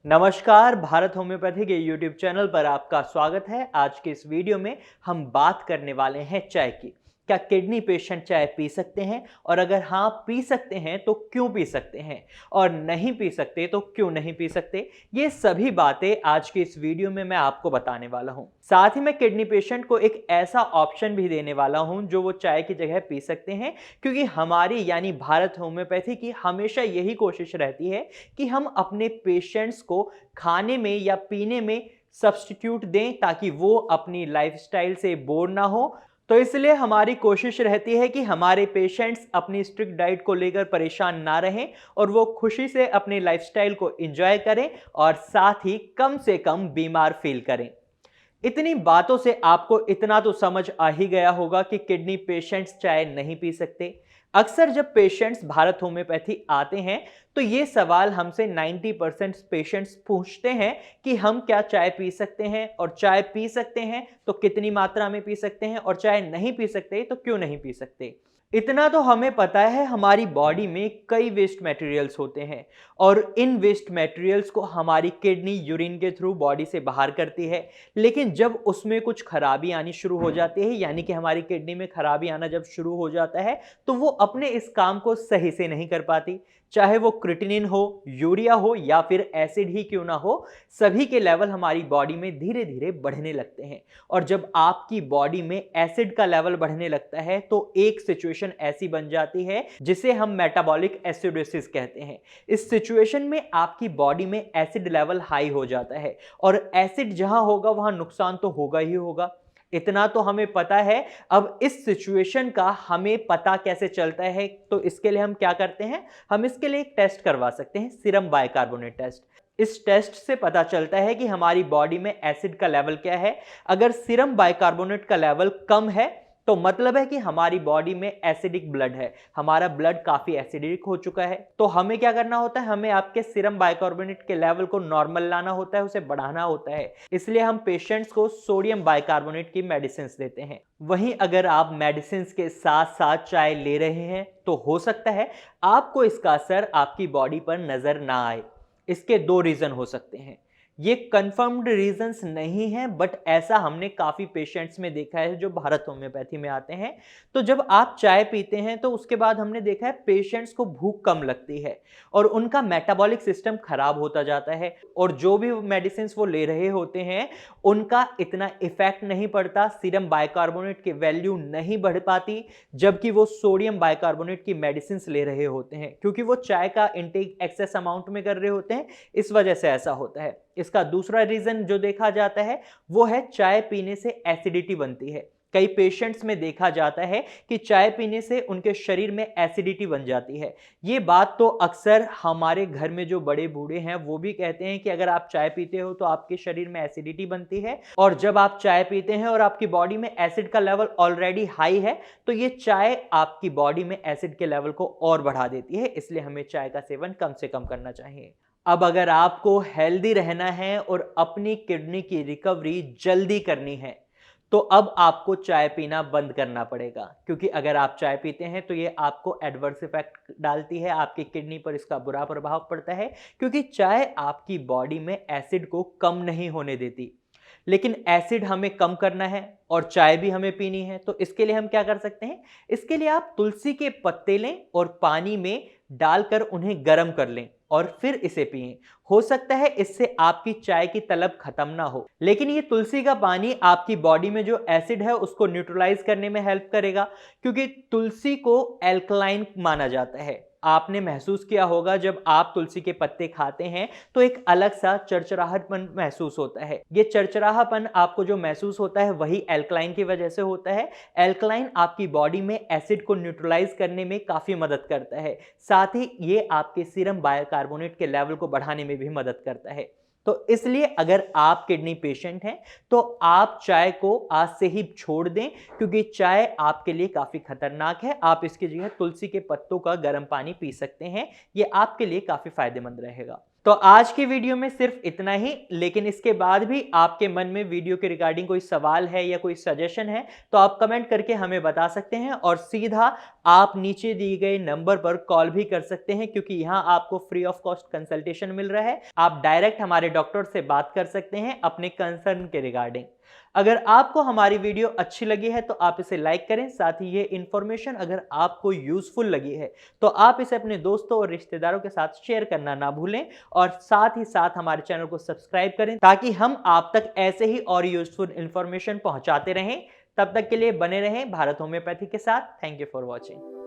नमस्कार, भारत होम्योपैथी के YouTube channel पर आपका स्वागत है। आज के इस वीडियो में हम बात करने वाले हैं चाय की। क्या किडनी पेशेंट चाय पी सकते हैं? और अगर हाँ पी सकते हैं तो क्यों पी सकते हैं? और नहीं पी सकते तो क्यों नहीं पी सकते? ये सभी बातें आज के इस वीडियो में मैं आपको बताने वाला हूँ। साथ ही मैं किडनी पेशेंट को एक ऐसा ऑप्शन भी देने वाला हूँ जो वो चाय की जगह पी सकते हैं, क्योंकि हमारी यानी भारत होम्योपैथी की हमेशा यही कोशिश रहती है कि हम अपने पेशेंट्स को खाने में या पीने में सब्स्टिट्यूट दें ताकि वो अपनी लाइफस्टाइल से बोर ना हो। तो इसलिए हमारी कोशिश रहती है कि हमारे पेशेंट्स अपनी स्ट्रिक्ट डाइट को लेकर परेशान ना रहें और वो खुशी से अपनी लाइफस्टाइल को एंजॉय करें और साथ ही कम से कम बीमार फील करें। इतनी बातों से आपको इतना तो समझ आ ही गया होगा कि किडनी पेशेंट्स चाय नहीं पी सकते। अक्सर जब पेशेंट्स भारत होम्योपैथी आते हैं तो ये सवाल हमसे 90% पेशेंट्स पूछते हैं कि हम क्या चाय पी सकते हैं, और चाय पी सकते हैं तो कितनी मात्रा में पी सकते हैं, और चाय नहीं पी सकते तो क्यों नहीं पी सकते। इतना तो हमें पता है, हमारी बॉडी में कई वेस्ट मटेरियल्स होते हैं और इन वेस्ट मटेरियल्स को हमारी किडनी यूरिन के थ्रू बॉडी से बाहर करती है। लेकिन जब उसमें कुछ खराबी आनी शुरू हो जाती है, यानी कि हमारी किडनी में खराबी आना जब शुरू हो जाता है, तो वो अपने इस काम को सही से नहीं कर पाती। चाहे वो क्रिएटिनिन हो, यूरिया हो या फिर एसिड ही क्यों ना हो, सभी के लेवल हमारी बॉडी में धीरे धीरे बढ़ने लगते हैं। और जब आपकी बॉडी में एसिड का लेवल बढ़ने लगता है तो एक सिचुएशन ऐसी बन जाती है जिसे हम मेटाबॉलिक एसिडोसिस कहते हैं। इस सिचुएशन में आपकी बॉडी में एसिड लेवल हाई हो जाता है, और एसिड जहां होगा वहां नुकसान तो होगा ही होगा। इतना तो हमें पता है। अब इस सिचुएशन का हमें पता कैसे चलता है, तो इसके लिए हम क्या करते हैं, हम इसके लिए एक टेस्ट करवा सकते हैं, सीरम बाइकार्बोनेट टेस्ट। इस टेस्ट से पता चलता है कि हमारी बॉडी में एसिड का लेवल क्या है। अगर सीरम बाइकार्बोनेट का लेवल कम है तो मतलब है कि हमारी बॉडी में एसिडिक ब्लड है, हमारा ब्लड काफी एसिडिक हो चुका है। तो हमें क्या करना होता है, हमें आपके सीरम बाइकार्बोनेट के लेवल को नॉर्मल लाना होता है, उसे बढ़ाना होता है। इसलिए हम पेशेंट्स को सोडियम बाइकार्बोनेट की मेडिसिन देते हैं। वहीं अगर आप मेडिसिन के साथ साथ चाय ले रहे हैं तो हो सकता है आपको इसका असर आपकी बॉडी पर नजर ना आए। इसके दो रीजन हो सकते हैं। ये कंफर्म्ड रीजंस नहीं है, बट ऐसा हमने काफी पेशेंट्स में देखा है जो भारत होम्योपैथी में आते हैं। तो जब आप चाय पीते हैं तो उसके बाद हमने देखा है पेशेंट्स को भूख कम लगती है और उनका मेटाबॉलिक सिस्टम खराब होता जाता है, और जो भी मेडिसिन वो ले रहे होते हैं उनका इतना इफेक्ट नहीं पड़ता, सीरम बाइकार्बोनेट की वैल्यू नहीं बढ़ पाती, जबकि वो सोडियम बाइकार्बोनेट की मेडिसिन ले रहे होते हैं, क्योंकि वो चाय का इंटेक एक्सेस अमाउंट में कर रहे होते हैं। इस वजह से ऐसा होता है। इसका दूसरा रीजन जो देखा जाता है वो है चाय पीने से एसिडिटी बनती है। कई पेशेंट्स में देखा जाता है कि चाय पीने से उनके शरीर में एसिडिटी बन जाती है। ये बात तो अक्सर हमारे घर में जो बड़े बूढ़े हैं वो भी कहते हैं कि अगर आप चाय पीते हो तो आपके शरीर में एसिडिटी बनती है, और जब आप चाय पीते हैं और आपकी बॉडी में एसिड का लेवल ऑलरेडी हाई है तो ये चाय आपकी बॉडी में एसिड के लेवल को और बढ़ा देती है। इसलिए हमें चाय का सेवन कम से कम करना चाहिए। अब अगर आपको हेल्दी रहना है और अपनी किडनी की रिकवरी जल्दी करनी है तो अब आपको चाय पीना बंद करना पड़ेगा, क्योंकि अगर आप चाय पीते हैं तो ये आपको एडवर्स इफेक्ट डालती है, आपकी किडनी पर इसका बुरा प्रभाव पड़ता है, क्योंकि चाय आपकी बॉडी में एसिड को कम नहीं होने देती। लेकिन एसिड हमें कम करना है और चाय भी हमें पीनी है, तो इसके लिए हम क्या कर सकते हैं, इसके लिए आप तुलसी के पत्ते लें और पानी में डालकर उन्हें गर्म कर लें और फिर इसे पिएं। हो सकता है इससे आपकी चाय की तलब खत्म ना हो, लेकिन ये तुलसी का पानी आपकी बॉडी में जो एसिड है उसको न्यूट्रलाइज करने में हेल्प करेगा, क्योंकि तुलसी को एल्कलाइन माना जाता है। आपने महसूस किया होगा जब आप तुलसी के पत्ते खाते हैं तो एक अलग सा चरचराहटपन महसूस होता है। ये चरचराहपन आपको जो महसूस होता है वही एल्कलाइन की वजह से होता है। एल्कलाइन आपकी बॉडी में एसिड को न्यूट्रलाइज करने में काफी मदद करता है, साथ ही ये आपके सीरम बाइकार्बोनेट के लेवल को बढ़ाने में भी मदद करता है। तो इसलिए अगर आप किडनी पेशेंट हैं तो आप चाय को आज से ही छोड़ दें, क्योंकि चाय आपके लिए काफी खतरनाक है। आप इसकी जगह तुलसी के पत्तों का गर्म पानी पी सकते हैं, ये आपके लिए काफी फायदेमंद रहेगा। तो आज की वीडियो में सिर्फ इतना ही, लेकिन इसके बाद भी आपके मन में वीडियो के रिगार्डिंग कोई सवाल है या कोई सजेशन है तो आप कमेंट करके हमें बता सकते हैं और सीधा आप नीचे दिए गए नंबर पर कॉल भी कर सकते हैं, क्योंकि यहां आपको फ्री ऑफ कॉस्ट कंसल्टेशन मिल रहा है। आप डायरेक्ट हमारे डॉक्टर से बात कर सकते हैं अपने कंसर्न के रिगार्डिंग। अगर आपको हमारी वीडियो अच्छी लगी है तो आप इसे लाइक करें। साथ ही ये इंफॉर्मेशन अगर आपको यूजफुल लगी है तो आप इसे अपने दोस्तों और रिश्तेदारों के साथ शेयर करना ना भूलें, और साथ ही साथ हमारे चैनल को सब्सक्राइब करें ताकि हम आप तक ऐसे ही और यूजफुल इंफॉर्मेशन पहुंचाते रहें। तब तक के लिए बने रहें भारत होम्योपैथी के साथ। Thank you for watching.